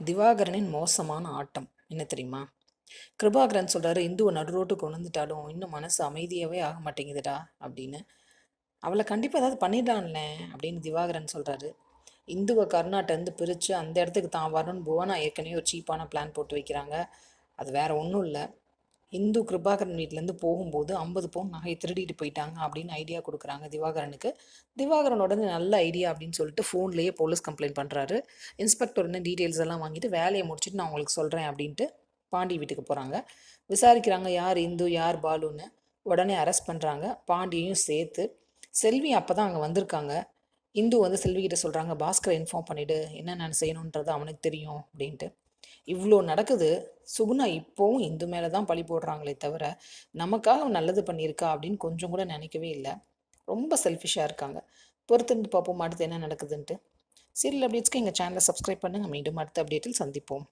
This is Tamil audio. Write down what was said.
திவாகரனின் மோசமான ஆட்டம் என்ன தெரியுமா? கிருபாகரன் சொல்றாரு, இந்துவை நடு ரோட்டுக்கு கொண்டு வந்துட்டாலும் இன்னும் மனசு அமைதியாவே ஆக மாட்டேங்குதுடா அப்படின்னு. அவளை கண்டிப்பாக ஏதாவது பண்ணிடலாம்ல அப்படின்னு திவாகரன் சொல்றாரு. இந்துவை கர்நாட்டை பிரித்து அந்த இடத்துக்கு தான் வரணும்னு புவனா ஏற்கனவே ஒரு சீப்பான பிளான் போட்டு வைக்கிறாங்க. அது வேற ஒன்றும் இல்லை. இந்து கிருபாகரன் வீட்டிலேருந்து போகும்போது 50 பவுன் நகையை திருடிட்டு போயிட்டாங்க அப்படின்னு ஐடியா கொடுக்குறாங்க திவாகரனுக்கு. திவாகரன் உடனே நல்ல ஐடியா அப்படின்னு சொல்லிட்டு ஃபோன்லேயே போலீஸ் கம்ப்ளைண்ட் பண்ணுறாரு. இன்ஸ்பெக்டர் உடனே டீட்டெயில்ஸ் எல்லாம் வாங்கிட்டு வேலையை முடிச்சுட்டு நான் உங்களுக்கு சொல்கிறேன் அப்படின்ட்டு பாண்டி வீட்டுக்கு போகிறாங்க. விசாரிக்கிறாங்க யார் இந்து யார் பாலுன்னு. உடனே அரெஸ்ட் பண்ணுறாங்க, பாண்டியையும் சேர்த்து. செல்வி அப்போ தான் அங்கே வந்திருக்காங்க. இந்து செல்விகிட்ட சொல்கிறாங்க, பாஸ்கரை இன்ஃபார்ம் பண்ணிவிடு, என்னென்ன செய்யணுன்றது அவனுக்கு தெரியும் அப்படின்ட்டு. இவ்வளோ நடக்குது. சுகுணா இப்போவும் இந்து மேலே தான் பழி போடுறாங்களே தவிர நமக்காக அவன் நல்லது பண்ணியிருக்கா அப்படின்னு கொஞ்சம் கூட நினைக்கவே இல்லை. ரொம்ப செல்ஃபிஷாக இருக்காங்க. பொறுத்திருந்து பார்ப்போம் அடுத்து என்ன நடக்குதுன்ட்டு. சீரியல் அப்டேட்ஸ்க்கு எங்கள் சேனலை சப்ஸ்கிரைப் பண்ணுங்கள். மீண்டும் அடுத்த அப்டேட்டில் சந்திப்போம்.